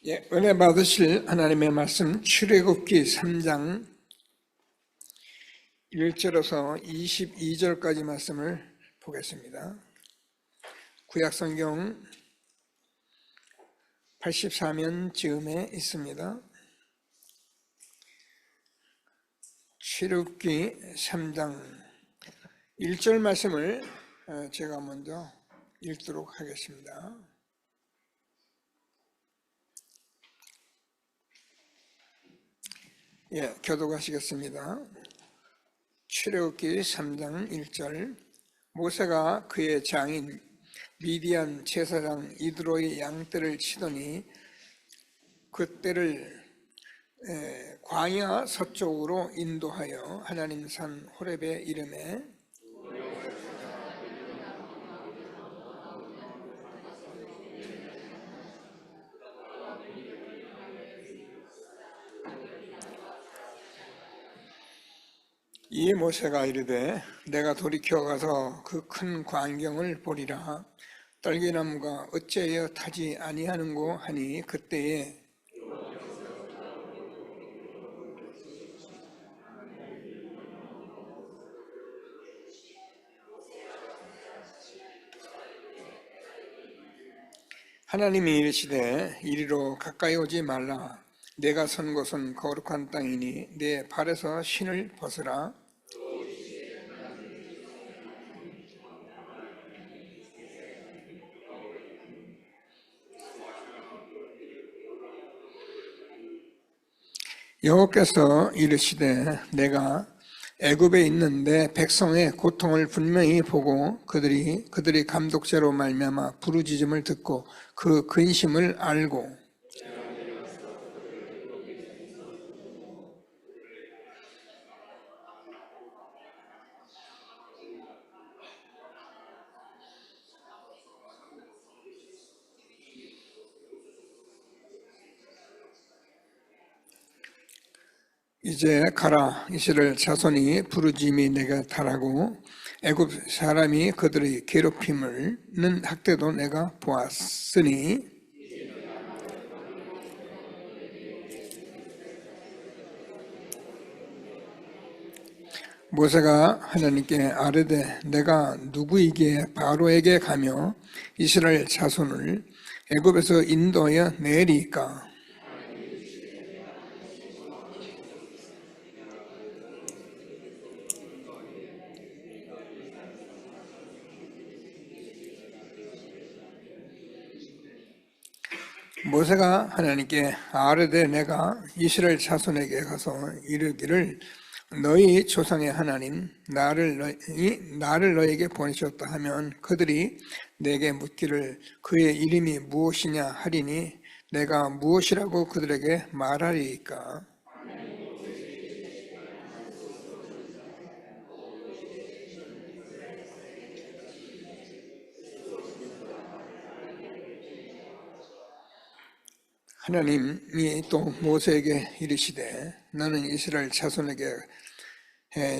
은혜 받으실 하나님의 말씀 출애굽기 3장 1절에서 22절까지 말씀을 보겠습니다. 구약성경 84면 즈음에 있습니다. 출애굽기 3장 1절 말씀을 제가 먼저 읽도록 하겠습니다. 교독하시겠습니다. 출애굽기 3장 1절. 모세가 그의 장인 미디안 제사장 이드로의 양떼를 치더니 그떼를 광야 서쪽으로 인도하여 하나님 산 호렙에 이르매 이에 모세가 이르되 내가 돌이켜 가서 그 큰 광경을 보리라. 딸기나무가 어찌하여 타지 아니하는고 하니 그때에 하나님이 이르시되 이리로 가까이 오지 말라. 내가 선 곳은 거룩한 땅이니 내 발에서 신을 벗으라. 여호와께서 이르시되 내가 애굽에 있는 내 백성의 고통을 분명히 보고 그들이 감독죄로 말미암아 부르짖음을 듣고 그 근심을 알고 이제 가라. 이스라엘 자손이 부르짖음이 내가 달하고 애굽 사람이 그들의 괴롭힘을는 학대도 내가 보았으니 모세가 하나님께 아뢰되 내가 누구에게 바로에게 가며 이스라엘 자손을 애굽에서 인도하여 내리까? 모세가 하나님께 아뢰되 내가 이스라엘 자손에게 가서 이르기를 너희 조상의 하나님 나를 너에게 보내셨다 하면 그들이 내게 묻기를 그의 이름이 무엇이냐 하리니 내가 무엇이라고 그들에게 말하리이까? 하나님이 또 모세에게 이르시되 너는 이스라엘 자손에게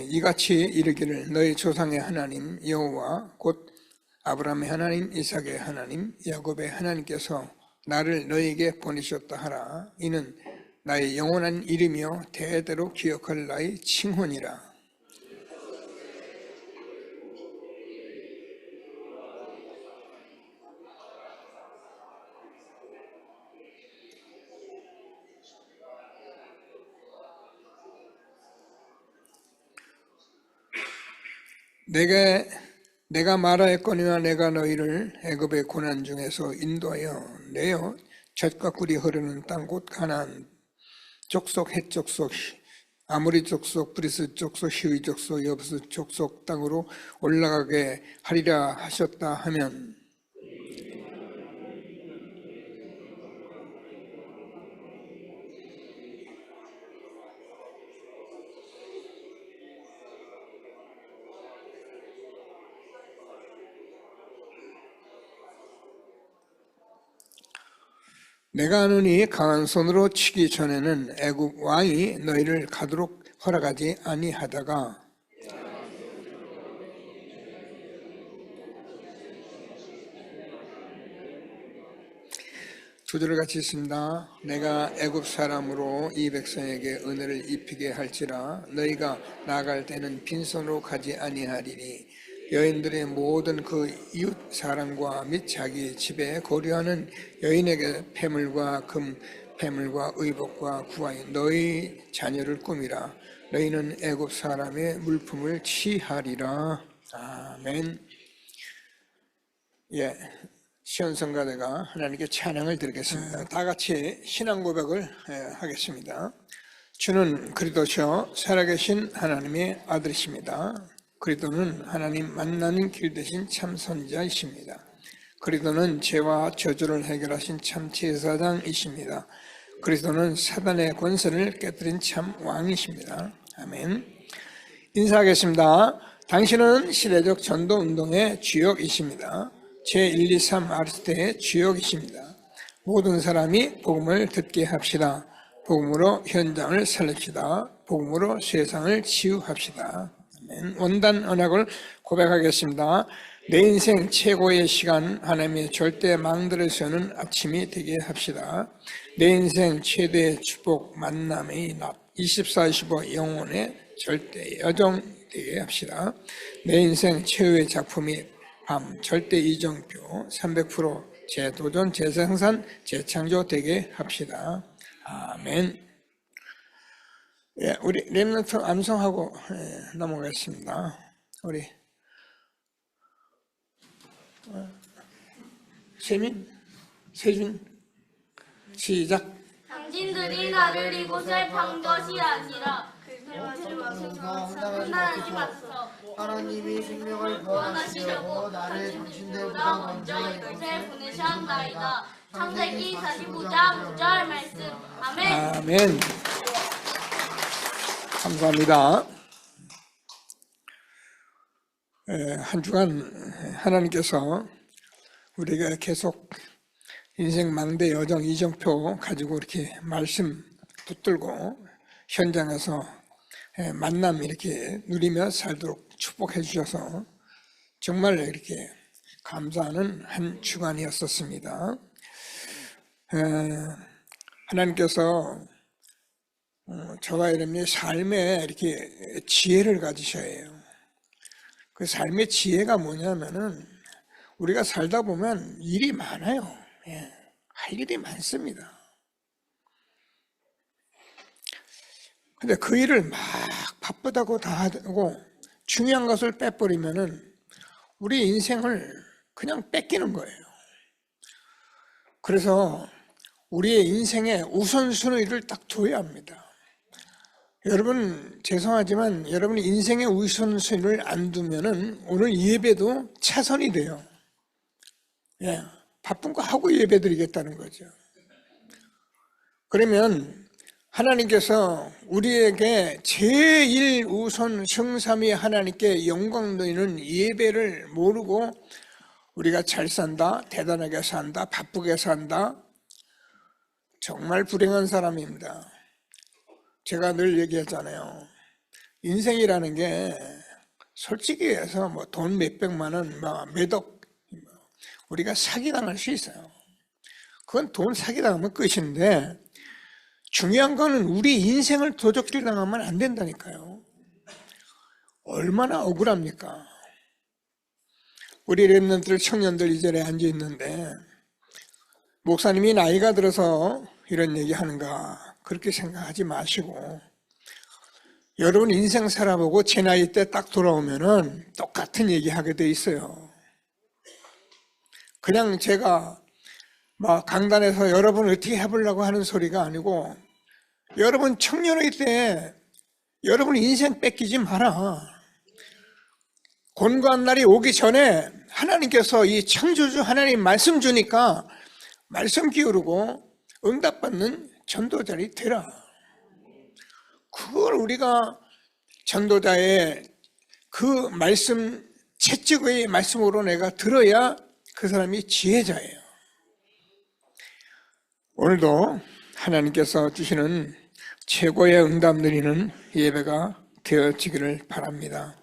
이같이 이르기를 너희 조상의 하나님 여호와 곧 아브라함의 하나님 이삭의 하나님 야곱의 하나님께서 나를 너희에게 보내셨다 하라. 이는 나의 영원한 이름이요 대대로 기억할 나의 칭혼이라. 내가 말하였거니와 내가 너희를 애굽의 고난 중에서 인도하여 내어 젖과 꿀이 흐르는 땅 곧 가나안 족속 헷 족속 아모리 족속 브리스 족속 히위 족속 여부스 족속 땅으로 올라가게 하리라 하셨다 하면 내가 아노니 강한 손으로 치기 전에는 애굽 왕이 너희를 가도록 허락하지 아니하다가 두 줄을 같이 읽습니다. 내가 애굽 사람으로 이 백성에게 은혜를 입히게 할지라 너희가 나갈 때는 빈손으로 가지 아니하리니 여인들의 모든 그 이웃 사람과 및 자기 집에 거류하는 여인에게 폐물과 금, 폐물과 의복과 구하여 너희 자녀를 꾸미라. 너희는 애굽 사람의 물품을 취하리라. 아멘. 예, 시온 성가대가 하나님께 찬양을 드리겠습니다. 다 같이 신앙 고백을 하겠습니다. 주는 그리스도시요 살아계신 하나님의 아들이십니다. 그리스도는 하나님 만나는 길 되신 참 선지자이십니다. 그리스도는 죄와 저주를 해결하신 참 제사장이십니다. 그리스도는 사단의 권세를 깨뜨린 참 왕이십니다. 아멘. 인사하겠습니다. 당신은 시대적 전도운동의 주역이십니다. 제1, 2, 3 아리스테의 주역이십니다. 모든 사람이 복음을 듣게 합시다. 복음으로 현장을 살립시다. 복음으로 세상을 치유합시다. 아멘. 원단 언약을 고백하겠습니다. 내 인생 최고의 시간 하나님의 절대 망들에서는 아침이 되게 합시다. 내 인생 최대의 축복 만남의 낮 24-25 영혼의 절대 여정 되게 합시다. 내 인생 최후의 작품이 밤 절대 이정표 300% 재도전 재생산 재창조 되게 합시다. 아멘. 예, 우리 렘넌트 암송하고 넘어가겠습니다. 우리 세준 시작. 당신들이 나를 이곳에 판 것이 아니라 하나님 앞서 하나님이 생명을 구원하시려고 나를 당신들보다 먼저 이곳에 보내셨나이다. 창세기 49장 9절 말씀. 아멘. 아멘. 감사합니다. 한 주간 하나님께서 우리가 계속 인생 망대 여정 이정표 가지고 이렇게 말씀 붙들고 현장에서 만남 이렇게 누리며 살도록 축복해 주셔서 정말 이렇게 감사하는 한 주간이었었습니다. 하나님께서 저와 여러분의 삶에 이렇게 지혜를 가지셔야 해요. 그 삶의 지혜가 뭐냐면은 우리가 살다 보면 일이 많아요. 할 일이 많습니다. 근데 그 일을 막 바쁘다고 다 하고 중요한 것을 빼버리면은 우리 인생을 그냥 뺏기는 거예요. 그래서 우리의 인생에 우선순위를 딱 둬야 합니다. 여러분 죄송하지만 여러분이 인생의 우선순위를 안 두면은 오늘 예배도 차선이 돼요. 예, 바쁜 거 하고 예배 드리겠다는 거죠. 그러면 하나님께서 우리에게 제일 우선 성삼위 하나님께 영광 드리는 예배를 모르고 우리가 잘 산다, 대단하게 산다, 바쁘게 산다, 정말 불행한 사람입니다. 제가 늘 얘기하잖아요. 인생이라는 게 솔직히 해서 뭐 돈 몇백만 원, 몇억 우리가 사기당할 수 있어요. 그건 돈 사기당하면 끝인데 중요한 거는 우리 인생을 도적질 당하면 안 된다니까요. 얼마나 억울합니까? 우리 렘넌트들 청년들 이 자리에 앉아 있는데 목사님이 나이가 들어서 이런 얘기 하는가 그렇게 생각하지 마시고 여러분 인생 살아보고 제 나이 때 딱 돌아오면은 똑같은 얘기 하게 돼 있어요. 그냥 제가 막 강단에서 여러분 어떻게 해보려고 하는 소리가 아니고 여러분 청년의 때 여러분 인생 뺏기지 마라. 곤고한 날이 오기 전에 하나님께서 이 창조주 하나님 말씀 주니까 말씀 기울이고 응답받는 전도자리 되라. 그걸 우리가 전도자의 그 말씀 채찍의 말씀으로 내가 들어야 그 사람이 지혜자예요. 오늘도 하나님께서 주시는 최고의 응답 드리는 예배가 되어지기를 바랍니다.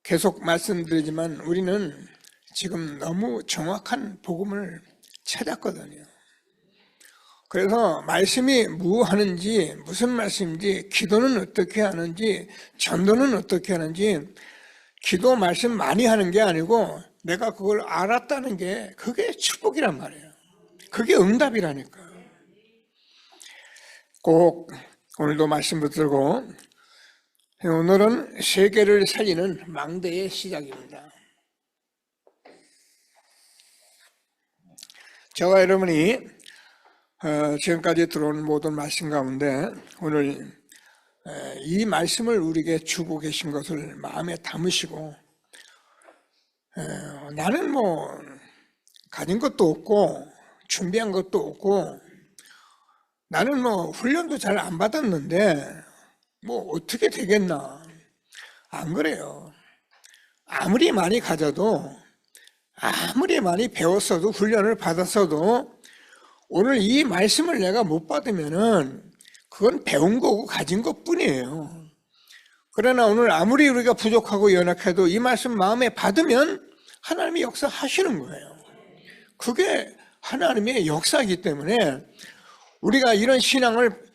계속 말씀드리지만 우리는 지금 너무 정확한 복음을 찾았거든요. 그래서 말씀이 뭐 하는지, 무슨 말씀인지, 기도는 어떻게 하는지, 전도는 어떻게 하는지, 기도 말씀 많이 하는 게 아니고 내가 그걸 알았다는 게 그게 축복이란 말이에요. 그게 응답이라니까. 꼭 오늘도 말씀 붙들고, 오늘은 세계를 살리는 망대의 시작입니다. 저와 여러분이 지금까지 들어온 모든 말씀 가운데 오늘 이 말씀을 우리에게 주고 계신 것을 마음에 담으시고, 나는 뭐 가진 것도 없고 준비한 것도 없고 나는 뭐 훈련도 잘 안 받았는데 뭐 어떻게 되겠나. 안 그래요. 아무리 많이 가져도, 아무리 많이 배웠어도, 훈련을 받았어도 오늘 이 말씀을 내가 못 받으면은 그건 배운 거고 가진 것 뿐이에요. 그러나 오늘 아무리 우리가 부족하고 연약해도 이 말씀 마음에 받으면 하나님이 역사하시는 거예요. 그게 하나님의 역사이기 때문에 우리가 이런 신앙을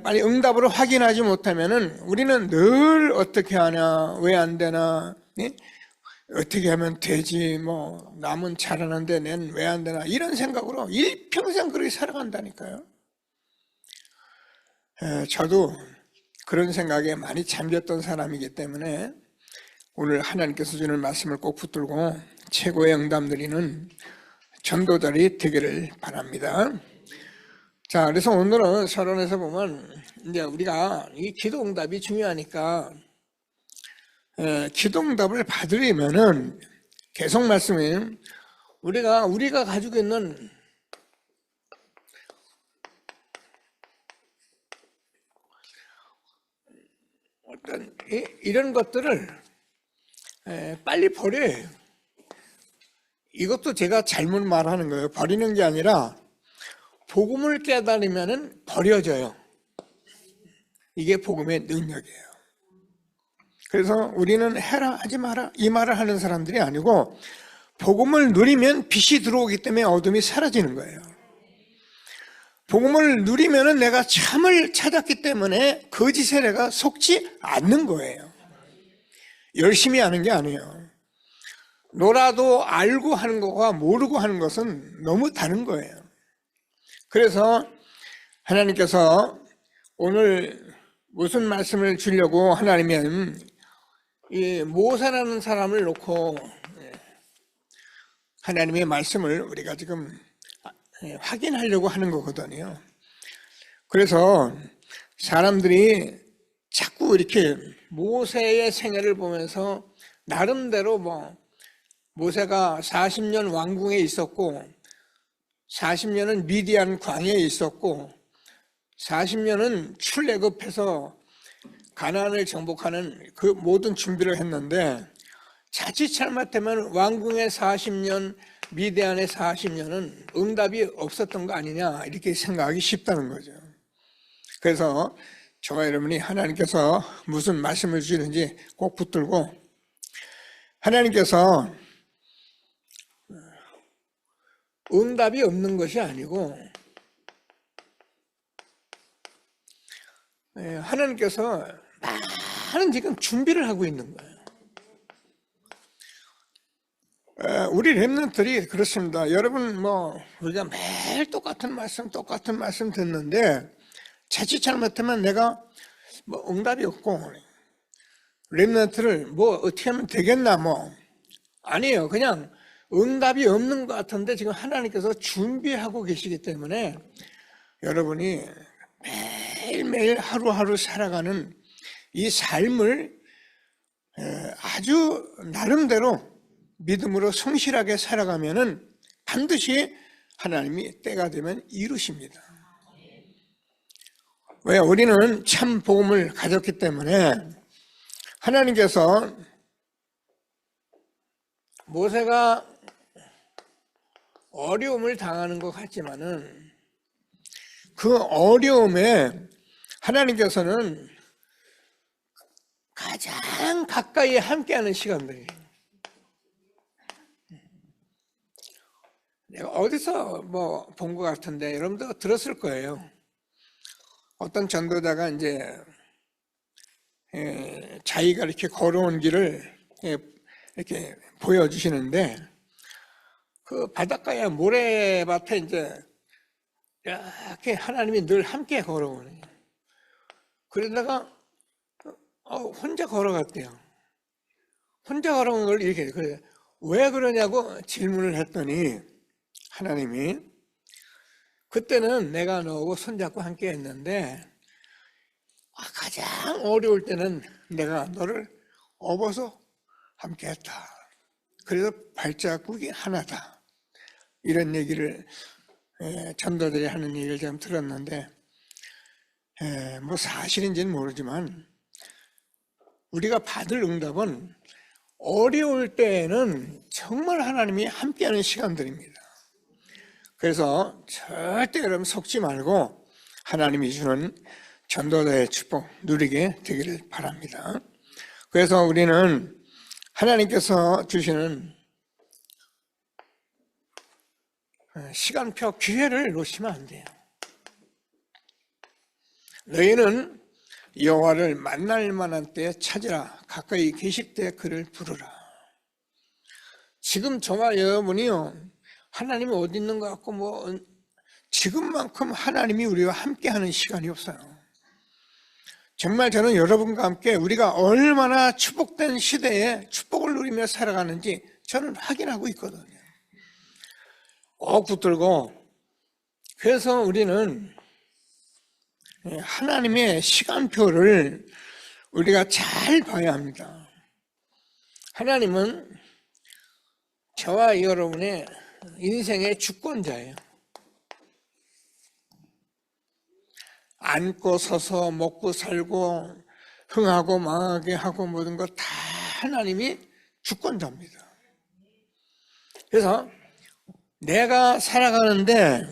빨리 응답으로 확인하지 못하면은 우리는 늘 어떻게 하냐, 왜 안 되나, 어떻게 하면 되지, 뭐 남은 잘하는데 난 왜 안 되나, 이런 생각으로 일평생 그렇게 살아간다니까요. 저도 그런 생각에 많이 잠겼던 사람이기 때문에 오늘 하나님께서 주는 말씀을 꼭 붙들고 최고의 응답 누리는 전도자들이 되기를 바랍니다. 자, 그래서 오늘은 서론에서 보면 이제 우리가 이 기도 응답이 중요하니까 기도 응답을 받으려면은 계속 말씀해, 우리가 가지고 있는 어떤 이런 것들을 빨리 버려야 해요. 이것도 제가 잘못 말하는 거예요. 버리는 게 아니라 복음을 깨달으면 버려져요. 이게 복음의 능력이에요. 그래서 우리는 해라 하지 마라 이 말을 하는 사람들이 아니고, 복음을 누리면 빛이 들어오기 때문에 어둠이 사라지는 거예요. 복음을 누리면 내가 참을 찾았기 때문에 거짓에 내가 속지 않는 거예요. 열심히 하는 게 아니에요. 놀아도 알고 하는 것과 모르고 하는 것은 너무 다른 거예요. 그래서 하나님께서 오늘 무슨 말씀을 주려고 하나님은 이 모세라는 사람을 놓고 하나님의 말씀을 우리가 지금 확인하려고 하는 거거든요. 그래서 사람들이 자꾸 이렇게 모세의 생애를 보면서 나름대로 모세가 40년 왕궁에 있었고 40년은 미디안 광야에 있었고 40년은 출애굽해서 가나안을 정복하는 그 모든 준비를 했는데, 자칫 잘못하면 왕궁의 40년, 미디안의 40년은 응답이 없었던 거 아니냐, 이렇게 생각하기 쉽다는 거죠. 그래서 저와 여러분이 하나님께서 무슨 말씀을 주시는지 꼭 붙들고, 하나님께서 응답이 없는 것이 아니고 하나님께서 많은 지금 준비를 하고 있는 거예요. 우리 렘넌트들이 그렇습니다. 여러분 우리가 매일 똑같은 말씀 듣는데 자칫 잘못하면 내가 응답이 없고 렘넌트를 어떻게 하면 되겠나 아니에요. 그냥 응답이 없는 것 같은데 지금 하나님께서 준비하고 계시기 때문에 여러분이 매일매일 하루하루 살아가는 이 삶을 아주 나름대로 믿음으로 성실하게 살아가면은 반드시 하나님이 때가 되면 이루십니다. 왜? 우리는 참 복음을 가졌기 때문에 하나님께서 모세가 어려움을 당하는 것 같지만은 그 어려움에 하나님께서는 가장 가까이 함께하는 시간들이에요. 내가 어디서 뭐 본 것 같은데 여러분도 들었을 거예요. 어떤 전도자가 이제 자기가 이렇게 걸어온 길을 이렇게 보여주시는데 그 바닷가에 모래밭에 이제 이렇게 하나님이 늘 함께 걸어오는. 그러다가 혼자 걸어갔대요. 혼자 걸어온 걸 이렇게 그래. 왜 그러냐고 질문을 했더니 하나님이 그때는 내가 너하고 손잡고 함께 했는데 가장 어려울 때는 내가 너를 업어서 함께 했다. 그래서 발자국이 하나다. 이런 얘기를 전도들이 하는 얘기를 좀 들었는데 뭐 사실인지는 모르지만 우리가 받을 응답은 어려울 때에는 정말 하나님이 함께하는 시간들입니다. 그래서 절대 여러분 속지 말고 하나님이 주는 전도자의 축복 누리게 되기를 바랍니다. 그래서 우리는 하나님께서 주시는 시간표 기회를 놓치면 안 돼요. 너희는 여호와를 만날 만한 때에 찾으라. 가까이 계실 때 그를 부르라. 지금 저와 여러분이요, 하나님이 어디 있는 것 같고 뭐 지금만큼 하나님이 우리와 함께하는 시간이 없어요. 정말 저는 여러분과 함께 우리가 얼마나 축복된 시대에 축복을 누리며 살아가는지 저는 확인하고 있거든요. 꼭 붙들고, 그래서 우리는 하나님의 시간표를 우리가 잘 봐야 합니다. 하나님은 저와 여러분의 인생의 주권자예요. 앉고 서서 먹고 살고 흥하고 망하게 하고 모든 것 다 하나님이 주권자입니다. 그래서 내가 살아가는데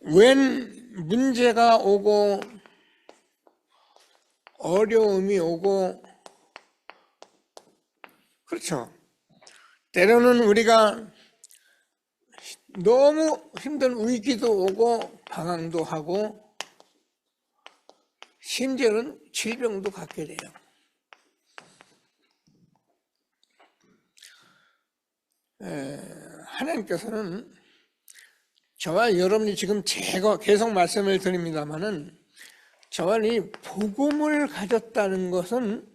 웬 문제가 오고 어려움이 오고, 그렇죠. 때로는 우리가 너무 힘든 위기도 오고 방황도 하고 심지어는 질병도 갖게 돼요. 하나님께서는 저와 여러분이 지금 제가 계속 말씀을 드립니다마는 저와 이 복음을 가졌다는 것은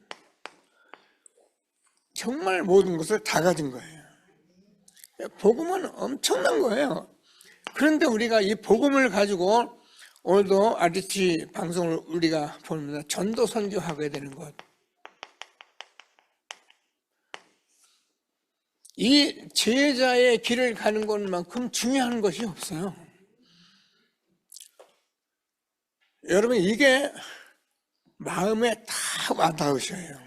정말 모든 것을 다 가진 거예요. 복음은 엄청난 거예요. 그런데 우리가 이 복음을 가지고 오늘도 RT 방송을 우리가 봅니다. 전도 선교하게 되는 것. 이 제자의 길을 가는 것만큼 중요한 것이 없어요. 여러분, 이게 마음에 다 와닿으셔요.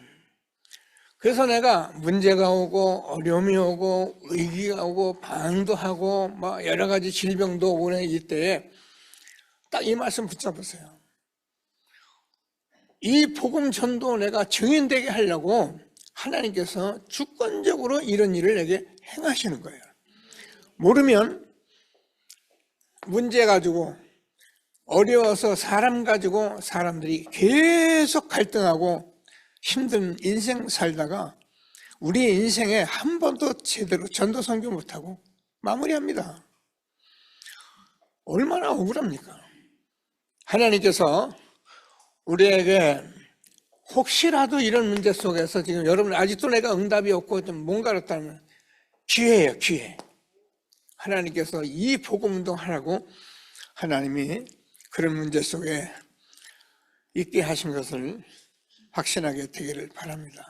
그래서 내가 문제가 오고 어려움이 오고 위기가 오고 방황도 하고 막 여러 가지 질병도 오고 이때에 딱 이 말씀 붙잡으세요. 이 복음 전도 내가 증인되게 하려고 하나님께서 주권적으로 이런 일을 내게 행하시는 거예요. 모르면 문제 가지고 어려워서 사람 가지고 사람들이 계속 갈등하고 힘든 인생 살다가 우리 인생에 한 번도 제대로 전도 선교 못하고 마무리합니다. 얼마나 억울합니까? 하나님께서 우리에게 혹시라도 이런 문제 속에서 지금 여러분 아직도 내가 응답이 없고 좀 뭔가를 했다면 기회예요, 기회. 하나님께서 이 복음 운동하라고 하나님이 그런 문제 속에 있게 하신 것을 확신하게 되기를 바랍니다.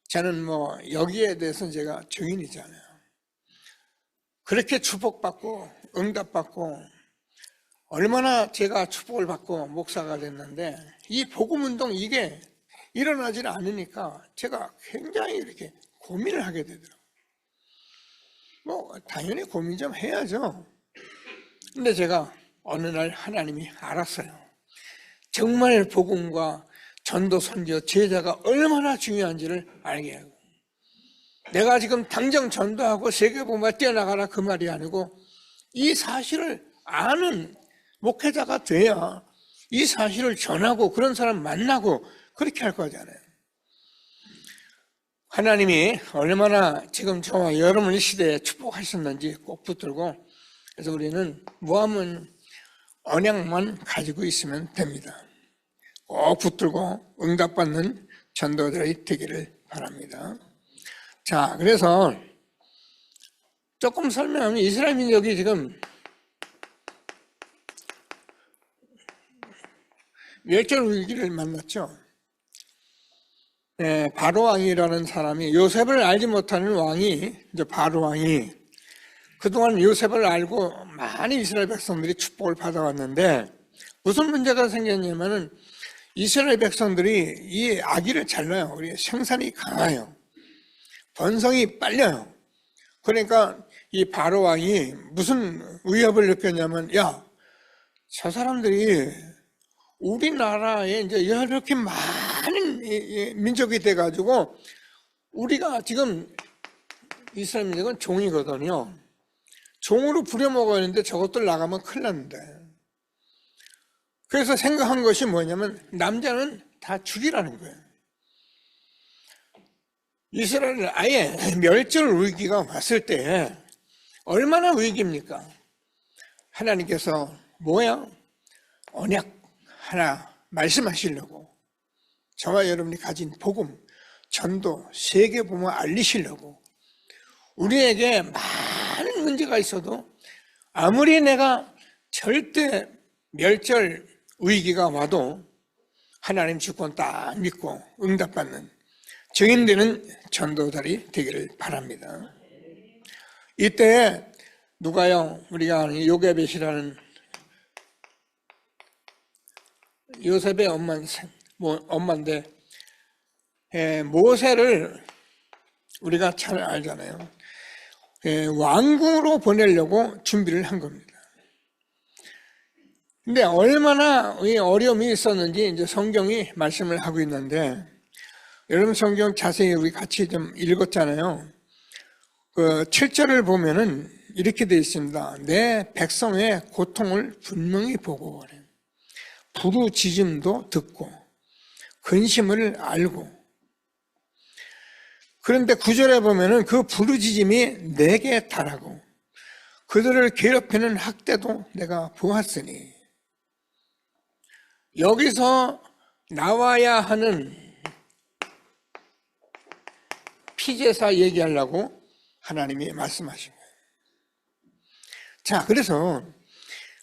저는 뭐 여기에 대해서는 제가 증인이잖아요. 그렇게 축복받고 응답받고 얼마나 제가 축복을 받고 목사가 됐는데 이 복음운동 이게 일어나지는 않으니까 제가 굉장히 이렇게 고민을 하게 되더라고요. 뭐 당연히 고민 좀 해야죠. 근데 제가 어느 날 하나님이 알았어요. 정말 복음과 전도 선교 제자가 얼마나 중요한지를 알게 하고 내가 지금 당장 전도하고 세계복음화 뛰어나가라 그 말이 아니고 이 사실을 아는 목회자가 돼야 이 사실을 전하고 그런 사람 만나고 그렇게 할 거잖아요. 하나님이 얼마나 지금 저와 여러분 시대에 축복하셨는지 꼭 붙들고, 그래서 우리는 모함은 언약만 가지고 있으면 됩니다. 꼭 붙들고 응답받는 전도자들이 되기를 바랍니다. 자, 그래서 조금 설명하면 이스라엘 민족이 지금 멸절 위기를 만났죠. 바로 왕이라는 사람이, 요셉을 알지 못하는 왕이, 이제 바로 왕이 그동안 요셉을 알고 많은 이스라엘 백성들이 축복을 받아왔는데 무슨 문제가 생겼냐면은 이스라엘 백성들이 이 아기를 잘 낳아요. 우리 생산이 강해요. 번성이 빨려요. 그러니까 이 바로 왕이 무슨 위협을 느꼈냐면, 야, 저 사람들이 우리나라에 이제 이렇게 많은 민족이 돼가지고 우리가 지금 이스라엘 민족은 종이거든요. 종으로 부려먹어야 하는데 저것들 나가면 큰일 났는데. 그래서 생각한 것이 뭐냐면 남자는 다 죽이라는 거예요. 이스라엘은 아예 멸절 위기가 왔을 때 얼마나 위기입니까? 하나님께서 뭐야? 언약 하나 말씀하시려고, 저와 여러분이 가진 복음, 전도, 세계복음을 알리시려고 우리에게 많은 문제가 있어도 아무리 내가 절대 멸절 위기가 와도 하나님 주권 딱 믿고 응답받는 증인되는 전도자들이 되기를 바랍니다. 이때 누가요? 우리가 아는 요게벳이라는 요셉의 엄마인데 모세를 우리가 잘 알잖아요. 왕궁으로 보내려고 준비를 한 겁니다. 근데 얼마나 어려움이 있었는지 이제 성경이 말씀을 하고 있는데, 여러분 성경 자세히 우리 같이 좀 읽었잖아요. 그 7절을 보면은 이렇게 되어 있습니다. 내 백성의 고통을 분명히 보고 그래요. 부르짖음도 듣고 근심을 알고. 그런데 9절에 보면은 그 부르짖음이 내게 달하고 그들을 괴롭히는 학대도 내가 보았으니. 여기서 나와야 하는 피제사 얘기하려고 하나님이 말씀하신 거예요. 자, 그래서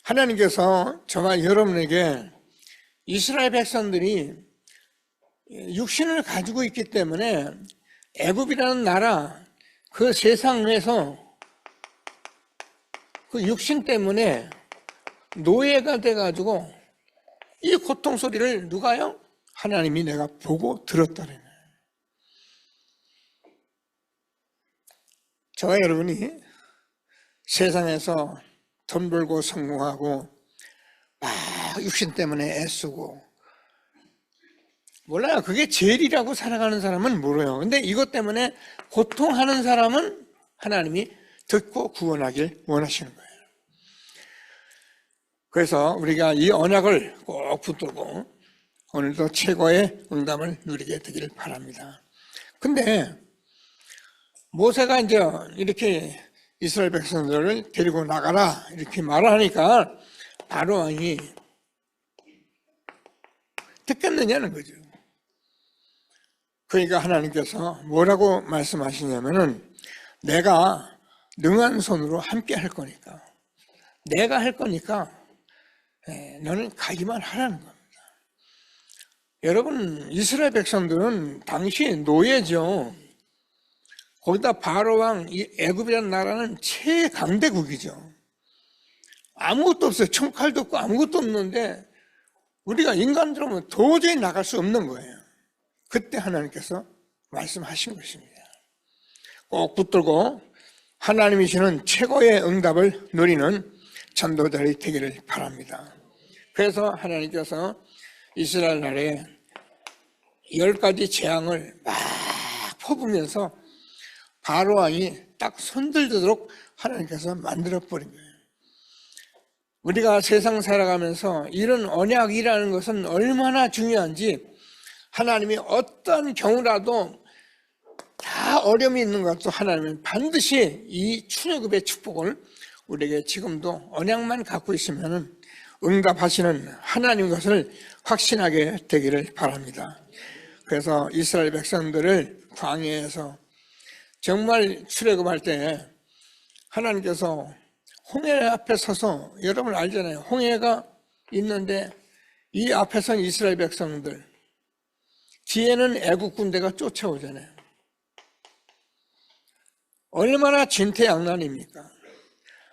하나님께서 저와 여러분에게 이스라엘 백성들이 육신을 가지고 있기 때문에 애굽이라는 나라, 그 세상에서 그 육신 때문에 노예가 돼가지고 이 고통 소리를 누가요? 하나님이 내가 보고 들었다는 거예요. 저와 여러분이 세상에서 돈 벌고 성공하고 막 육신 때문에 애쓰고, 몰라요. 그게 죄리라고 살아가는 사람은 모르요. 근데 이것 때문에 고통하는 사람은 하나님이 듣고 구원하길 원하시는 거예요. 그래서 우리가 이 언약을 꼭 붙들고 오늘도 최고의 응답을 누리게 되기를 바랍니다. 근데 모세가 이제 이렇게 이스라엘 백성들을 데리고 나가라 이렇게 말하니까 바로 왕이 듣겠느냐는 거죠. 그러니까 하나님께서 뭐라고 말씀하시냐면은 내가 능한 손으로 함께 할 거니까, 내가 할 거니까 너는 가기만 하라는 겁니다. 여러분, 이스라엘 백성들은 당시 노예죠. 거기다 바로왕, 애굽이라는 나라는 최강대국이죠. 아무것도 없어요. 총칼도 없고 아무것도 없는데 우리가 인간들은 도저히 나갈 수 없는 거예요. 그때 하나님께서 말씀하신 것입니다. 꼭 붙들고 하나님이시는 최고의 응답을 누리는 전도자들이 되기를 바랍니다. 그래서 하나님께서 이스라엘 나라에 10가지 재앙을 막 퍼부면서 바로 왕이 딱 손들도록 하나님께서 만들어버린 거예요. 우리가 세상 살아가면서 이런 언약이라는 것은 얼마나 중요한지 하나님이 어떤 경우라도 다 어려움이 있는 것도 하나님은 반드시 이 출애굽의 축복을 우리에게 지금도 언약만 갖고 있으면 응답하시는 하나님 것을 확신하게 되기를 바랍니다. 그래서 이스라엘 백성들을 광야에서 정말 출애굽할 때 하나님께서 홍해 앞에 서서, 여러분 알잖아요. 홍해가 있는데 이 앞에 선 이스라엘 백성들, 뒤에는 애국 군대가 쫓아오잖아요. 얼마나 진퇴양난입니까?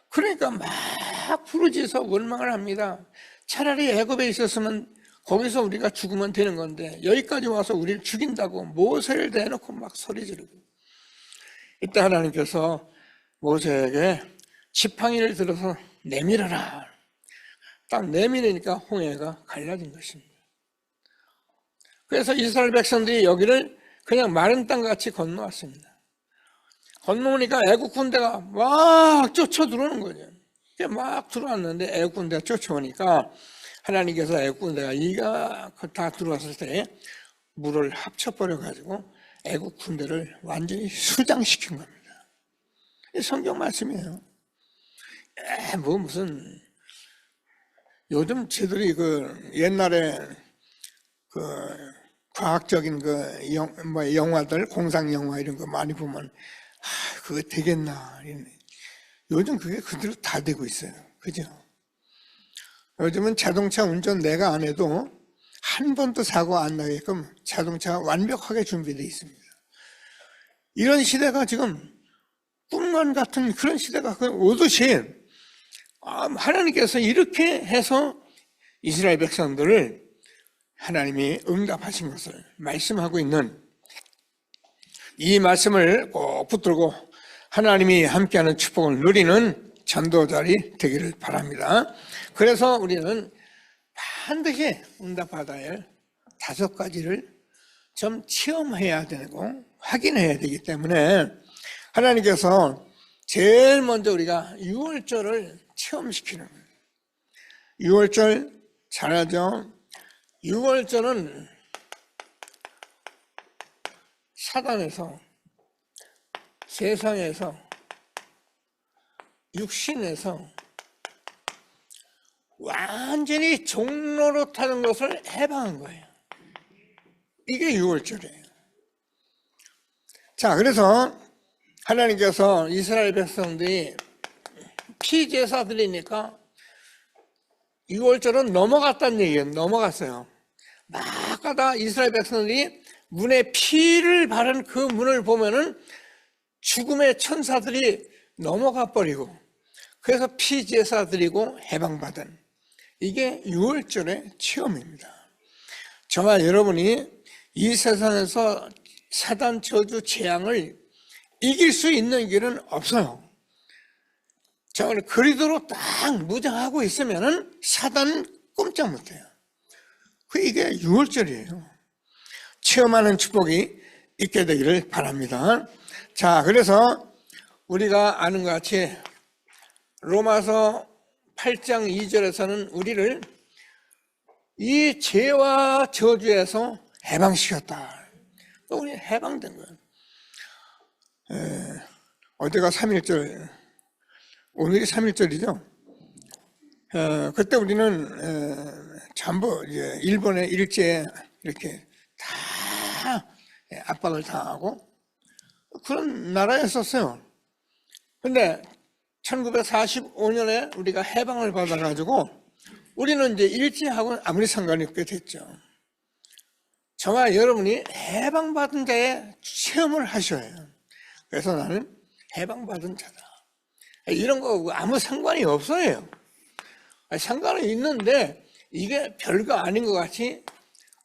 그러니까 막 부르짖어 원망을 합니다. 차라리 애굽에 있었으면 거기서 우리가 죽으면 되는 건데 여기까지 와서 우리를 죽인다고 모세를 대놓고 막 소리 지르고. 이때 하나님께서 모세에게 지팡이를 들어서 내밀어라. 딱 내밀으니까 홍해가 갈라진 것입니다. 그래서 이스라엘 백성들이 여기를 그냥 마른 땅같이 건너왔습니다. 건너오니까 애국 군대가 막 쫓아 들어오는 거죠. 막 들어왔는데 애국 군대가 쫓아오니까 하나님께서 애국 군대가 이가 다 들어왔을 때 물을 합쳐버려가지고 애국 군대를 완전히 수장시킨 겁니다. 이 성경 말씀이에요. 무슨 요즘 쟤들이 옛날에 과학적인 영화들, 공상 영화 이런 거 많이 보면 그거 되겠나. 요즘 그게 그대로 다 되고 있어요. 그죠? 요즘은 자동차 운전 내가 안 해도 한 번도 사고 안 나게끔 자동차가 완벽하게 준비되어 있습니다. 이런 시대가 지금 꿈만 같은 그런 시대가 오듯이 하나님께서 이렇게 해서 이스라엘 백성들을 하나님이 응답하신 것을 말씀하고 있는 이 말씀을 꼭 붙들고 하나님이 함께하는 축복을 누리는 전도자리 되기를 바랍니다. 그래서 우리는 반드시 응답받아야 할 5가지를 좀 체험해야 되고 확인해야 되기 때문에 하나님께서 제일 먼저 우리가 유월절을 체험시키는 거예요. 유월절 잘하죠? 유월절은 사단에서, 세상에서, 육신에서 완전히 종로로 타는 것을 해방한 거예요. 이게 유월절이에요. 자, 그래서 하나님께서 이스라엘 백성들이 피제사 드리니까 유월절은 넘어갔다는 얘기예요. 넘어갔어요. 막 가다 이스라엘 백성들이 문에 피를 바른 그 문을 보면은 죽음의 천사들이 넘어가 버리고, 그래서 피제사 드리고 해방받은 이게 유월절의 체험입니다. 저와 여러분이 이 세상에서 사단 저주 재앙을 이길 수 있는 길은 없어요. 정말 그리도로 딱 무장하고 있으면은 사단은 꼼짝 못해요. 이게 유월절이에요. 체험하는 축복이 있게 되기를 바랍니다. 자, 그래서 우리가 아는 것 같이 로마서 8장 2절에서는 우리를 이 죄와 저주에서 해방시켰다. 우리 해방된 거예요. 어제가 3.1절, 오늘이 3.1절이죠. 그때 우리는 전부 이제 일본의 일제에 이렇게 다 압박을 당하고 그런 나라였었어요. 근데 1945년에 우리가 해방을 받아가지고 우리는 이제 일제하고는 아무리 상관이 없게 됐죠. 저와 여러분이 해방받은 자의 체험을 하셔야 해요. 그래서 나는 해방받은 자다. 이런 거 아무 상관이 없어요. 상관은 있는데 이게 별거 아닌 것 같이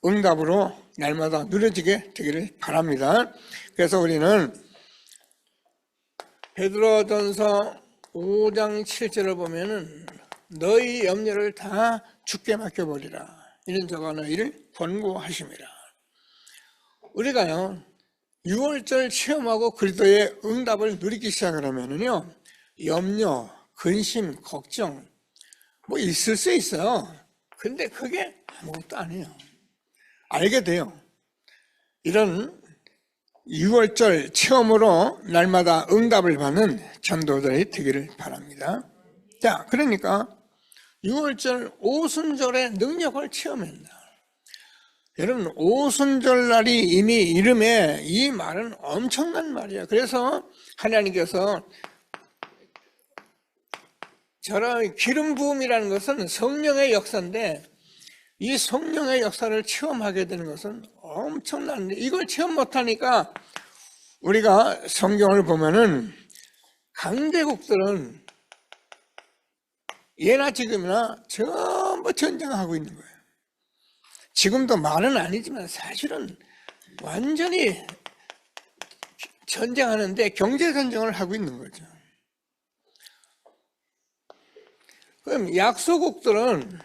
응답으로 날마다 누려지게 되기를 바랍니다. 그래서 우리는 베드로전서 5장 7절을 보면은 너희 염려를 다 주께 맡겨버리라. 이는 저가 너희를 권고하심이라. 우리가요 6월절 체험하고 그리스도의 응답을 누리기 시작하면은요, 염려, 근심, 걱정 뭐 있을 수 있어요. 근데 그게 아무것도 아니에요. 알게 돼요. 이런 6월절 체험으로 날마다 응답을 받는 전도자들이 되기를 바랍니다. 자, 그러니까 6월절 오순절의 능력을 체험한다. 여러분, 오순절 날이 이미 이름에 이 말은 엄청난 말이에요. 그래서 하나님께서 저런 기름 부음이라는 것은 성령의 역사인데, 이 성령의 역사를 체험하게 되는 것은 엄청난데, 이걸 체험 못하니까 우리가 성경을 보면은 강대국들은 예나 지금이나 전부 전쟁하고 있는 거예요. 지금도 말은 아니지만 사실은 완전히 전쟁하는데 경제전쟁을 하고 있는 거죠. 그럼 약소국들은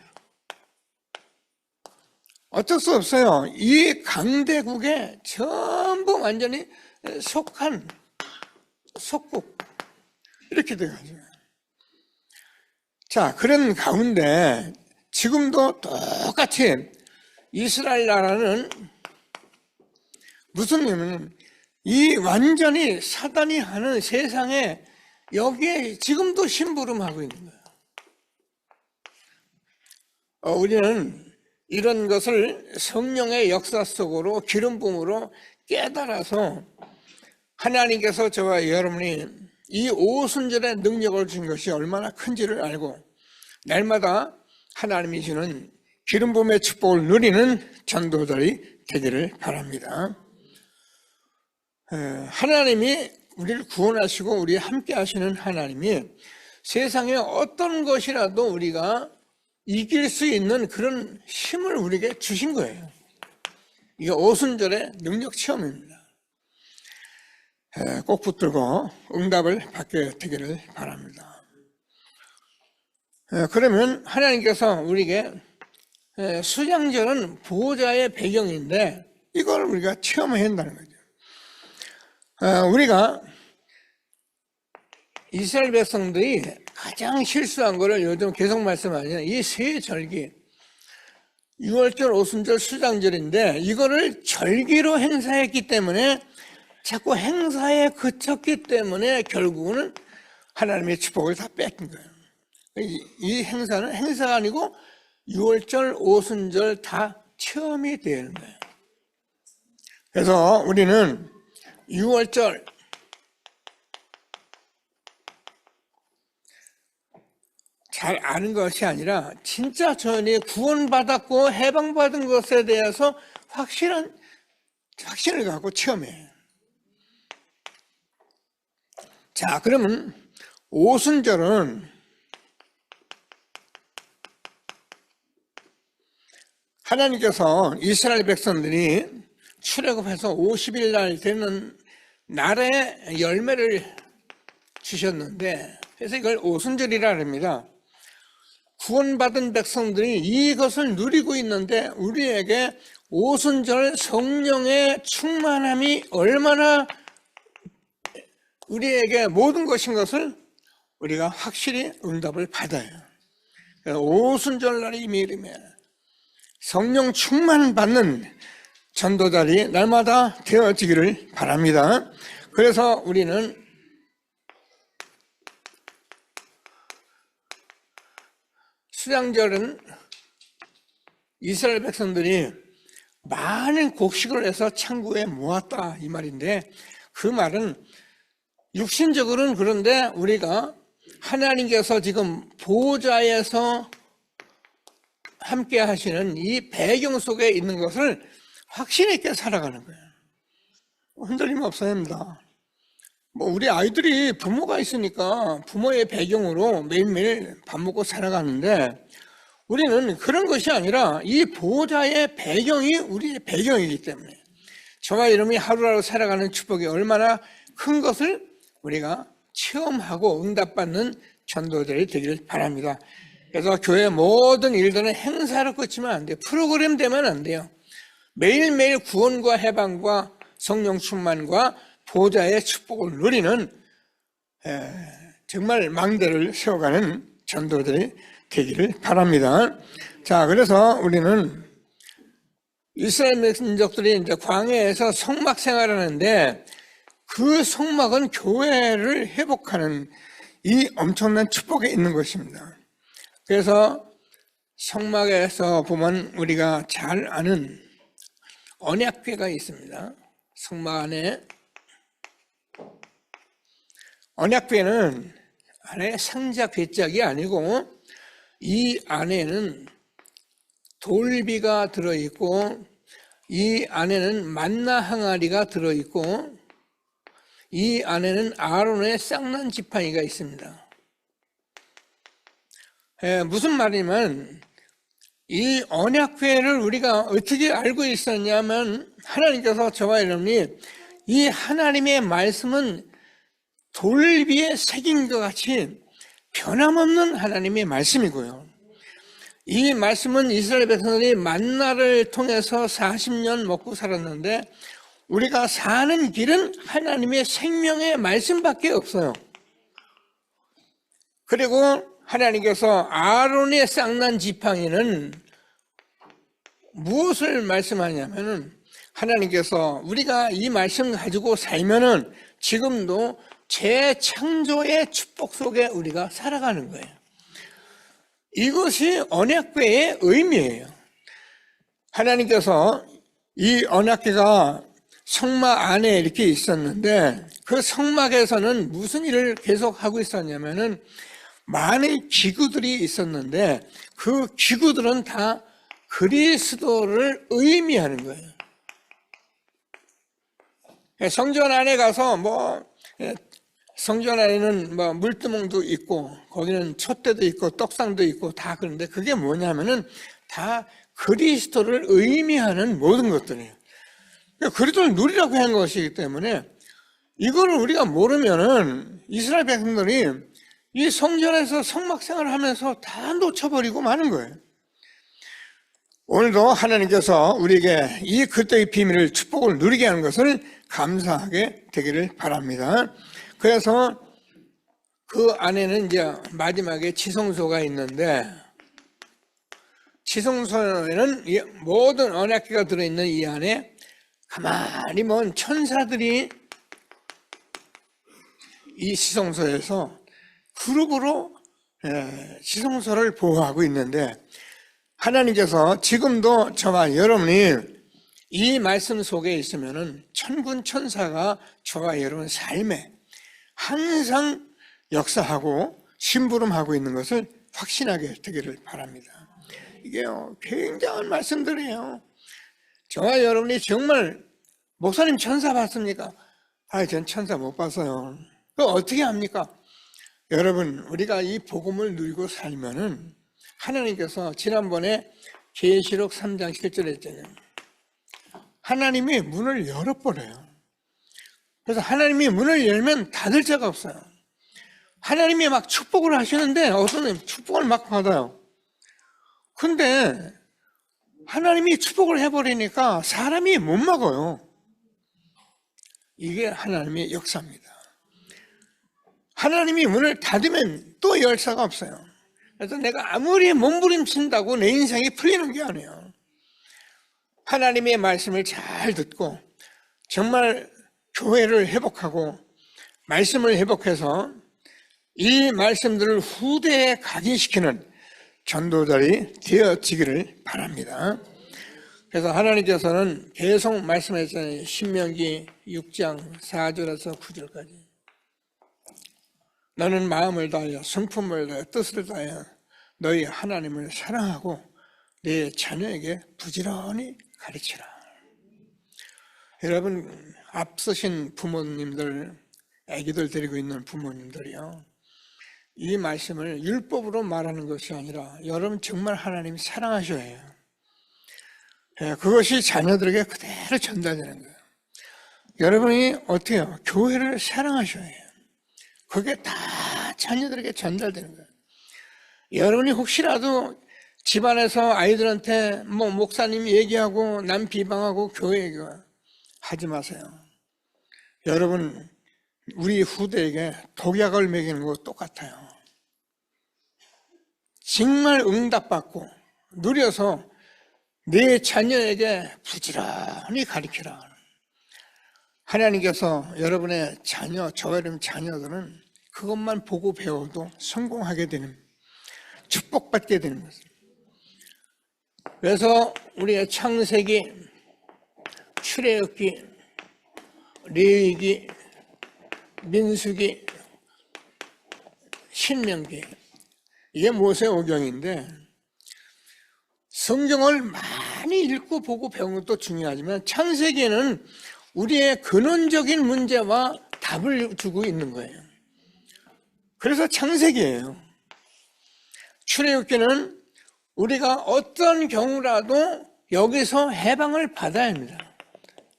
어쩔 수 없어요. 이 강대국에 전부 완전히 속한 속국 이렇게 돼가지고. 자, 그런 가운데 지금도 똑같이 이스라엘 나라는 무슨 의미냐면 이 완전히 사단이 하는 세상에 여기에 지금도 심부름하고 있는 거예요. 우리는 이런 것을 성령의 역사 속으로 기름 부음으로 깨달아서 하나님께서 저와 여러분이 이 오순절의 능력을 준 것이 얼마나 큰지를 알고 날마다 하나님이 주는 기름 부음의 축복을 누리는 전도자들이 되기를 바랍니다. 하나님이 우리를 구원하시고 우리 함께 하시는 하나님이 세상에 어떤 것이라도 우리가 이길 수 있는 그런 힘을 우리에게 주신 거예요. 이게 오순절의 능력 체험입니다. 꼭 붙들고 응답을 받게 되기를 바랍니다. 그러면 하나님께서 우리에게 수장절은 보호자의 배경인데 이걸 우리가 체험해야 한다는 거죠. 우리가 이스라엘 백성들이 가장 실수한 거를 요즘 계속 말씀하시는 이 세 절기, 6월절, 오순절, 수장절인데 이거를 절기로 행사했기 때문에 자꾸 행사에 그쳤기 때문에 결국은 하나님의 축복을 다 뺏긴 거예요. 이 행사는 행사가 아니고 6월절, 오순절 다 체험이 되는 거예요. 그래서 우리는 6월절 잘 아는 것이 아니라 진짜 전에 구원받았고 해방받은 것에 대해서 확신을 갖고 체험해요. 자, 그러면 오순절은 하나님께서 이스라엘 백성들이 출애굽해서 50일 날 되는 날에 열매를 주셨는데 그래서 이걸 오순절이라 합니다. 구원받은 백성들이 이것을 누리고 있는데 우리에게 오순절 성령의 충만함이 얼마나 우리에게 모든 것인 것을 우리가 확실히 응답을 받아요. 오순절날이 이름에 성령 충만 받는 전도자들이 날마다 되어지기를 바랍니다. 그래서 우리는 수장절은 이스라엘 백성들이 많은 곡식을 해서 창고에 모았다 이 말인데 그 말은 육신적으로는 그런데 우리가 하나님께서 지금 보호자에서 함께 하시는 이 배경 속에 있는 것을 확신 있게 살아가는 거예요. 흔들림 없어야 합니다. 우리 아이들이 부모가 있으니까 부모의 배경으로 매일매일 밥 먹고 살아가는데 우리는 그런 것이 아니라 이 보호자의 배경이 우리의 배경이기 때문에 저와 여러분이 하루하루 살아가는 축복이 얼마나 큰 것을 우리가 체험하고 응답받는 전도자들이 되기를 바랍니다. 그래서 교회 모든 일들은 행사로 끝이면 안 돼요. 프로그램 되면 안 돼요. 매일매일 구원과 해방과 성령 충만과 보좌의 축복을 누리는 정말 망대를 세워가는 전도들이 되기를 바랍니다. 자, 그래서 우리는 이스라엘 민족들이 이제 광야에서 성막 생활하는데 그 성막은 교회를 회복하는 이 엄청난 축복이 있는 것입니다. 그래서 성막에서 보면 우리가 잘 아는 언약궤가 있습니다. 성막 안에 언약궤는 안에 상자 궤짝이 아니고 이 안에는 돌비가 들어있고 이 안에는 만나 항아리가 들어있고 이 안에는 아론의 쌍난 지팡이가 있습니다. 무슨 말이냐면 이 언약궤를 우리가 어떻게 알고 있었냐면 하나님께서 저와 여러분이 이 하나님의 말씀은 돌비에 새긴 것 같이 변함없는 하나님의 말씀이고요. 이 말씀은 이스라엘 백성들이 만나를 통해서 40년 먹고 살았는데 우리가 사는 길은 하나님의 생명의 말씀밖에 없어요. 그리고 하나님께서 아론의 쌍난 지팡이는 무엇을 말씀하냐면은 하나님께서 우리가 이 말씀 가지고 살면은 지금도 재창조의 축복 속에 우리가 살아가는 거예요. 이것이 언약궤의 의미예요. 하나님께서 이 언약궤가 성막 안에 이렇게 있었는데 그 성막에서는 무슨 일을 계속 하고 있었냐면은 많은 기구들이 있었는데 그 기구들은 다 그리스도를 의미하는 거예요. 성전 안에 가서 성전 안에는 물두멍도 있고 거기는 촛대도 있고 떡상도 있고 다 그런데 그게 뭐냐면은 다 그리스도를 의미하는 모든 것들이에요. 그리스도를 누리라고 한 것이기 때문에 이거를 우리가 모르면은 이스라엘 백성들이 이 성전에서 성막 생활을 하면서 다 놓쳐버리고 마는 거예요. 오늘도 하나님께서 우리에게 이 그때의 비밀을 축복을 누리게 하는 것을 감사하게 되기를 바랍니다. 그래서 그 안에는 이제 마지막에 지성소가 있는데 지성소에는 모든 언약궤가 들어있는 이 안에 가만히 먼 천사들이 이 지성소에서 그룹으로 지성소를 보호하고 있는데 하나님께서 지금도 저와 여러분이 이 말씀 속에 있으면은 천군 천사가 저와 여러분 삶에 항상 역사하고 심부름하고 있는 것을 확신하게 되기를 바랍니다. 이게 굉장한 말씀들이에요. 저와 여러분이 정말 목사님 천사 봤습니까? 전 천사 못 봤어요. 그거 어떻게 합니까? 여러분 우리가 이 복음을 누리고 살면은 하나님께서 지난번에 계시록 3장 7절에 했잖아요. 하나님이 문을 열어버려요. 그래서 하나님이 문을 열면 닫을 자가 없어요. 하나님이 막 축복을 하시는데 어떤 사람이 축복을 막 받아요. 근데 하나님이 축복을 해버리니까 사람이 못 막아요. 이게 하나님의 역사입니다. 하나님이 문을 닫으면 또 열 수가 없어요. 그래서 내가 아무리 몸부림친다고 내 인생이 풀리는 게 아니에요. 하나님의 말씀을 잘 듣고 정말 교회를 회복하고 말씀을 회복해서 이 말씀들을 후대에 각인시키는 전도자들이 되어지기를 바랍니다. 그래서 하나님께서는 계속 말씀하셨잖아요. 신명기 6장 4절에서 9절까지 너는 마음을 다하여 성품을 다하여 뜻을 다하여 너희 하나님을 사랑하고 네 자녀에게 부지런히 가르치라. 여러분 앞서신 부모님들, 아기들 데리고 있는 부모님들이요, 이 말씀을 율법으로 말하는 것이 아니라 여러분 정말 하나님 사랑하셔야 해요. 그것이 자녀들에게 그대로 전달되는 거예요. 여러분이 어떻게 해요? 교회를 사랑하셔야 해요. 그게 다 자녀들에게 전달되는 거예요. 여러분이 혹시라도 집안에서 아이들한테 목사님 얘기하고 남 비방하고 교회 얘기가 하지 마세요. 여러분, 우리 후대에게 독약을 먹이는 거 똑같아요. 정말 응답받고 누려서 내 자녀에게 부지런히 가르치라. 하나님께서 여러분의 자녀, 저와 여러분 자녀들은 그것만 보고 배워도 성공하게 되는, 축복받게 되는 것입니다. 그래서 우리의 창세기, 출애굽기, 레위기, 민수기, 신명기, 이게 모세오경인데 성경을 많이 읽고 보고 배우는 것도 중요하지만 창세기에는 우리의 근원적인 문제와 답을 주고 있는 거예요. 그래서 창세기예요. 출애굽기는 우리가 어떤 경우라도 여기서 해방을 받아야 합니다.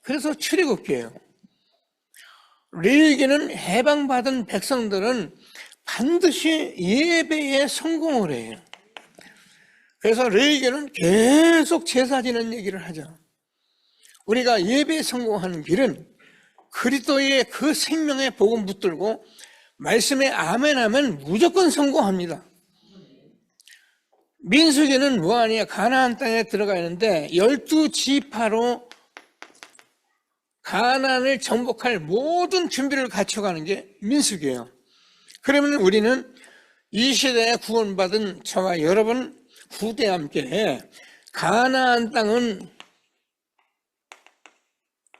그래서 출애굽기예요. 레위기는 해방받은 백성들은 반드시 예배에 성공을 해요. 그래서 레위기는 계속 제사 지는 얘기를 하죠. 우리가 예배에 성공하는 길은 그리스도의 그 생명의 복음 붙들고 말씀에 아멘하면 무조건 성공합니다. 민수기는 뭐하냐? 가나안 땅에 들어가 있는데 12지파로 가나안을 정복할 모든 준비를 갖춰가는 게 민수기예요. 그러면 우리는 이 시대에 구원받은 저와 여러분 후대와 함께 가나안 땅은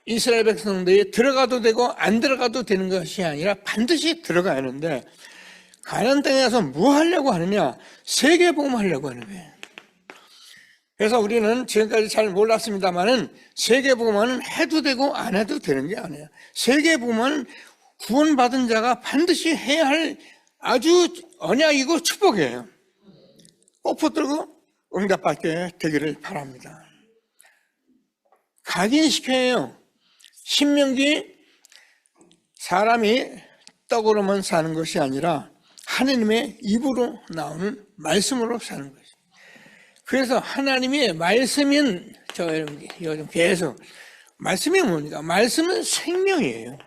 이스라엘 백성들이 들어가도 되고 안 들어가도 되는 것이 아니라 반드시 들어가야 하는데 가나안 땅에 가서 뭐 하려고 하느냐? 세계복음 하려고 하는 거예요. 그래서 우리는 지금까지 잘 몰랐습니다만은 세계복음은 해도 되고 안 해도 되는 게 아니에요. 세계복음은 구원받은 자가 반드시 해야 할 아주 언약이고 축복이에요. 꼭 붙들고 응답받게 되기를 바랍니다. 각인시켜요. 신명기, 사람이 떡으로만 사는 것이 아니라 하나님의 입으로 나오는 말씀으로 사는 것입니다. 그래서 하나님의 말씀은 요즘 계속 말씀이 뭡니까? 말씀은 생명이에요.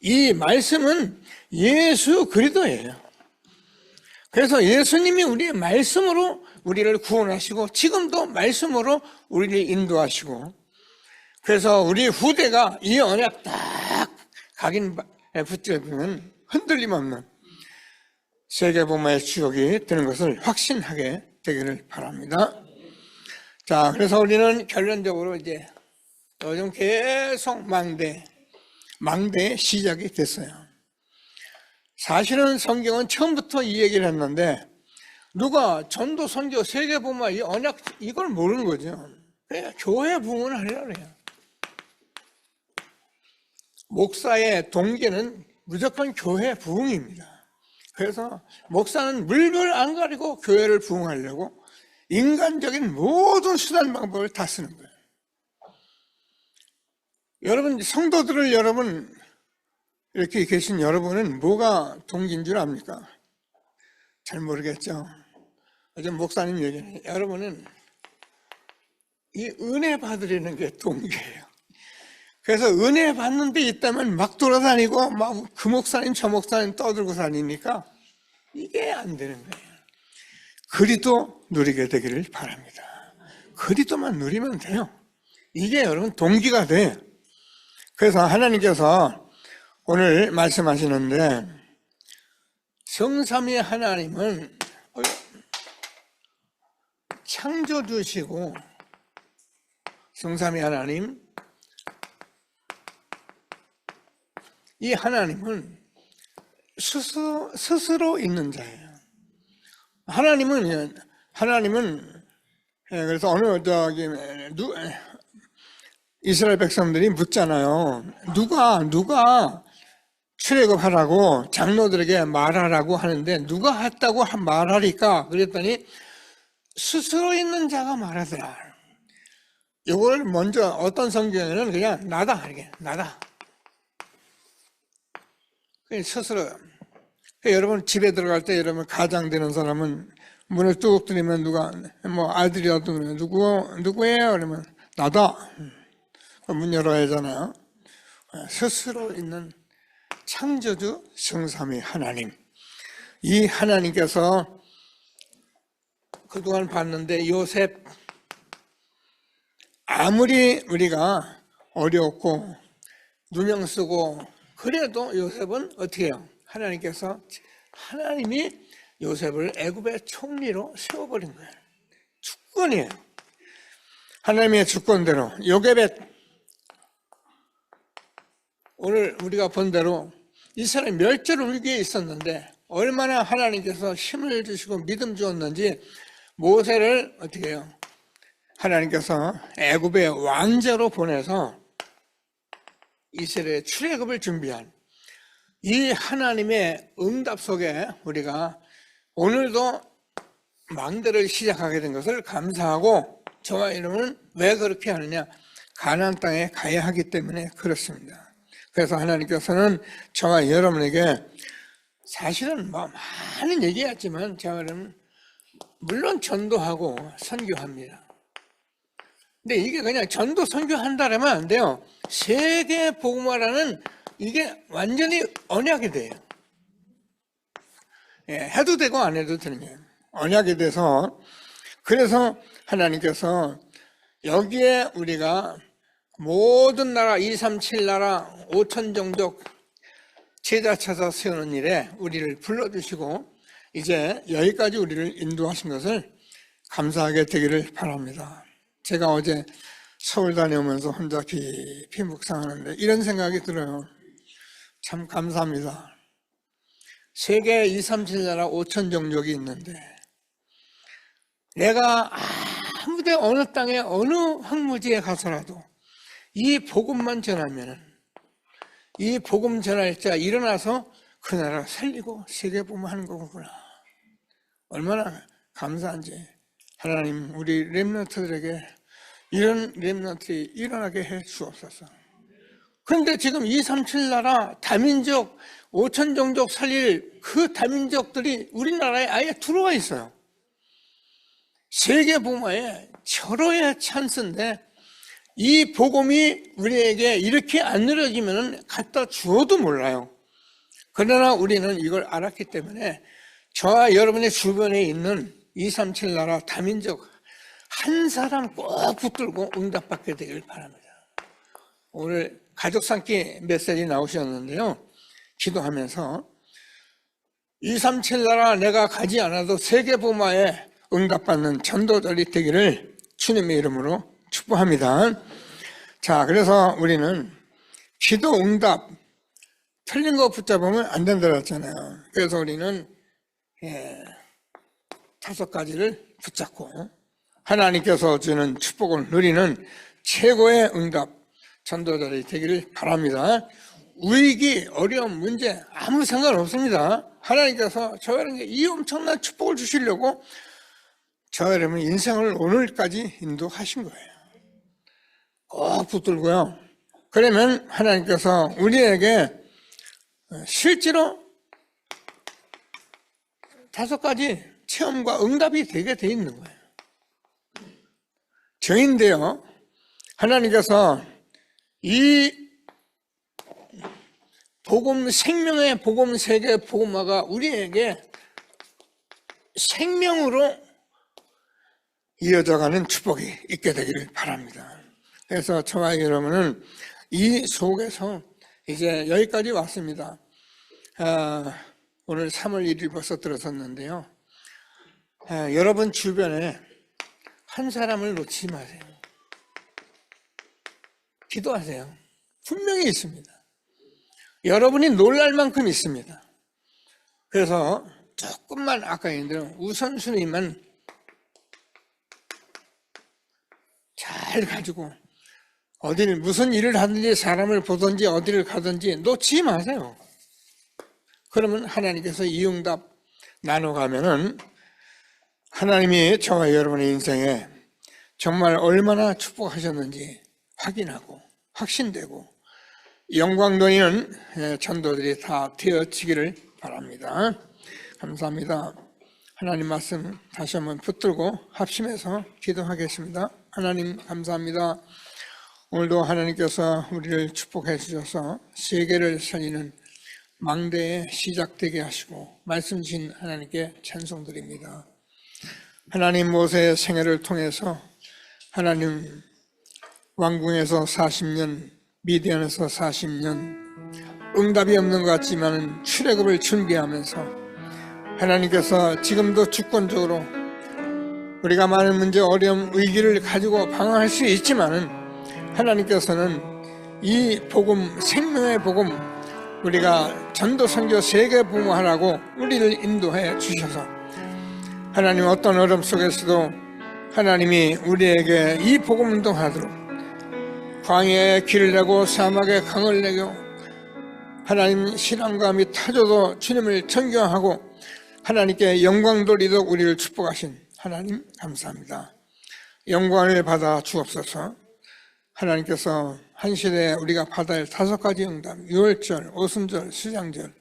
이 말씀은 예수 그리스도예요. 그래서 예수님이 우리의 말씀으로 우리를 구원하시고 지금도 말씀으로 우리를 인도하시고 그래서 우리 후대가 이 언약 딱 각인에 붙잡으면 흔들림 없는 세계복음의 주역이 되는 것을 확신하게 되기를 바랍니다. 자, 그래서 우리는 결론적으로 이제 요즘 계속 망대의 시작이 됐어요. 사실은 성경은 처음부터 이 얘기를 했는데 누가 전도, 선교, 세계복음, 이 언약 이걸 모르는 거죠. 그냥 교회 부흥을 하려고 해요. 목사의 동기는 무조건 교회 부흥입니다. 그래서 목사는 물불 안 가리고 교회를 부흥하려고 인간적인 모든 수단 방법을 다 쓰는 거예요. 여러분, 성도들을 여러분 이렇게 계신 여러분은 뭐가 동기인 줄 압니까? 잘 모르겠죠. 어제 목사님 얘기는 여러분은 이 은혜 받으려는 게 동기예요. 그래서 은혜 받는 데 있다면 막 돌아다니고 막 그 목사님 저 목사님 떠들고 다니니까 이게 안 되는 거예요. 그리스도 누리게 되기를 바랍니다. 그리스도만 누리면 돼요. 이게 여러분 동기가 돼. 그래서 하나님께서 오늘 말씀하시는데 성삼위 하나님은 창조주시고 성삼위 하나님 이 하나님은 스스로 있는 자예요. 하나님은 그래서 어느 이스라엘 백성들이 묻잖아요. 누가 출애굽하라고 장로들에게 말하라고 하는데 누가 했다고 말하리까? 그랬더니 스스로 있는 자가 말하더라. 이걸 먼저 어떤 성경에는 그냥 나다 이렇게 나다. 스스로. 여러분 집에 들어갈 때 여러분 가장되는 사람은 문을 뚝 들이면 누가 뭐 아들이라도 누구예요? 그러면 나다. 문 열어야 하잖아요. 스스로 있는 창조주 성삼위 하나님, 이 하나님께서 그동안 봤는데 요셉 아무리 우리가 어렵고 누명 쓰고 그래도 요셉은 어떻게 해요? 하나님이 요셉을 애굽의 총리로 세워버린 거예요. 주권이에요. 하나님의 주권대로. 요게벳, 오늘 우리가 본 대로 이스라엘 멸절 위기에 있었는데 얼마나 하나님께서 힘을 주시고 믿음 주었는지 모세를 어떻게 해요? 하나님께서 애굽의 왕자로 보내서 이스라엘의 출애굽을 준비한 이 하나님의 응답 속에 우리가 오늘도 망대를 시작하게 된 것을 감사하고, 저와 여러분은 왜 그렇게 하느냐? 가나안 땅에 가야 하기 때문에 그렇습니다. 그래서 하나님께서는 저와 여러분에게 사실은 많은 얘기했지만 저와 여러분 물론 전도하고 선교합니다. 근데 이게 그냥 전도 선교한다라면 안 돼요. 세계 복음화라는 이게 완전히 언약이 돼요. 해도 되고 안 해도 되는 거예요. 언약이 돼서, 그래서 하나님께서 여기에 우리가 모든 나라 237 나라 5천 종족 제자 찾아 세우는 일에 우리를 불러주시고 이제 여기까지 우리를 인도하신 것을 감사하게 되기를 바랍니다. 제가 어제 서울 다녀오면서 혼자 깊이 묵상하는데 이런 생각이 들어요. 참 감사합니다. 세계 237 나라 5천 종족이 있는데 내가 아무데 어느 땅에 어느 황무지에 가서라도 이 복음만 전하면은 이 복음 전할 자 일어나서 그 나라 살리고 세계 복음하는 거구나. 얼마나 감사한지. 하나님 우리 렘넌트들에게 이런 렘넌트들이 일어나게 해 주옵소서. 그런데 지금 237 나라 다민족 5천 종족 살릴 그 다민족들이 우리나라에 아예 들어와 있어요. 세계 복음화에 절호의 찬스인데 이 복음이 우리에게 이렇게 안 누려지면 갖다 주어도 몰라요. 그러나 우리는 이걸 알았기 때문에 저와 여러분의 주변에 있는 237 나라 다민족 한 사람 꼭 붙들고 응답받게 되길 바랍니다. 오늘 가족 삼기 메시지 나오셨는데요. 기도하면서 237 나라 내가 가지 않아도 세계 복음화에 응답받는 전도자들이 되기를 주님의 이름으로 축복합니다. 자, 그래서 우리는 기도 응답 틀린 거 붙잡으면 안 된다고 했잖아요. 그래서 우리는 5가지를 붙잡고 하나님께서 주는 축복을 누리는 최고의 응답 전도자들이 되기를 바랍니다. 위기, 어려움, 문제 아무 상관없습니다. 하나님께서 저 여러분에게 이 엄청난 축복을 주시려고 저 여러분 인생을 오늘까지 인도하신 거예요. 꼭 붙들고요. 그러면 하나님께서 우리에게 실제로 5가지 체험과 응답이 되게 돼 있는 거예요. 저인데요. 하나님께서 이 복음, 생명의 복음, 세계 복음화가 우리에게 생명으로 이어져가는 축복이 있게 되기를 바랍니다. 그래서 저와 여러분은 이 속에서 이제 여기까지 왔습니다. 오늘 3월 1일 벌써 들어섰는데요. 여러분 주변에 한 사람을 놓치지 마세요. 기도하세요. 분명히 있습니다. 여러분이 놀랄 만큼 있습니다. 그래서 조금만 아까 얘기한 우선순위만 잘 가지고 어디를 무슨 일을 하든지 사람을 보든지 어디를 가든지 놓치지 마세요. 그러면 하나님께서 이 응답 나눠가면은 하나님이 저와 여러분의 인생에 정말 얼마나 축복하셨는지 확인하고 확신되고 영광 돌리는 전도들이 다 되어지기를 바랍니다. 감사합니다. 하나님 말씀 다시 한번 붙들고 합심해서 기도하겠습니다. 하나님 감사합니다. 오늘도 하나님께서 우리를 축복해 주셔서 세계를 살리는 망대에 시작되게 하시고 말씀 주신 하나님께 찬송드립니다. 하나님 모세의 생애를 통해서 하나님 왕궁에서 40년, 미디안에서 40년, 응답이 없는 것 같지만 출애굽을 준비하면서 하나님께서 지금도 주권적으로 우리가 많은 문제, 어려움, 위기를 가지고 방황할 수 있지만은 하나님께서는 이 복음, 생명의 복음, 우리가 전도 선교 세계 복음하라고 우리를 인도해 주셔서 하나님 어떤 어려움 속에서도 하나님이 우리에게 이 복음 운동하도록 광야에 길을 내고 사막에 강을 내고 하나님 신앙과 및 타조도 주님을 존경하고 하나님께 영광 돌리도록 우리를 축복하신 하나님 감사합니다. 영광을 받아 주옵소서. 하나님께서 한 시대에 우리가 받아야 할 5가지 응답, 유월절, 오순절, 수장절,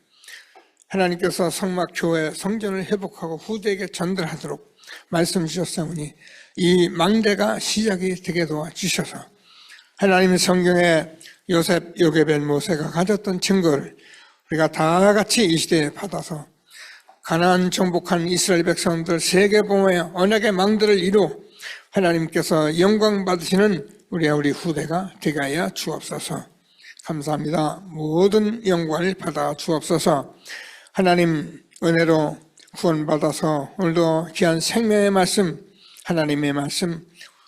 하나님께서 성막, 교회, 성전을 회복하고 후대에게 전달하도록 말씀 주셨사오니 이 망대가 시작이 되게 도와주셔서 하나님 성경에 요셉, 요게벳, 모세가 가졌던 증거를 우리가 다 같이 이 시대에 받아서 가나안 정복한 이스라엘 백성들 세계 복음의 언약의 망대를 이루어 하나님께서 영광 받으시는 우리 후대가 되게 하여 주옵소서. 감사합니다. 모든 영광을 받아 주옵소서. 하나님 은혜로 구원받아서 오늘도 귀한 생명의 말씀, 하나님의 말씀,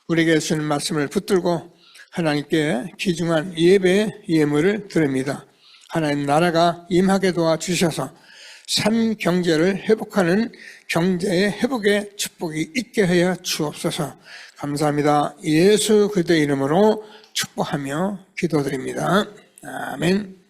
우리에게 주는 말씀을 붙들고 하나님께 귀중한 예배의 예물을 드립니다. 하나님 나라가 임하게 도와주셔서 삶 경제를 회복하는 경제의 회복의 축복이 있게 하여 주옵소서. 감사합니다. 예수 그리스도의 이름으로 축복하며 기도드립니다. 아멘.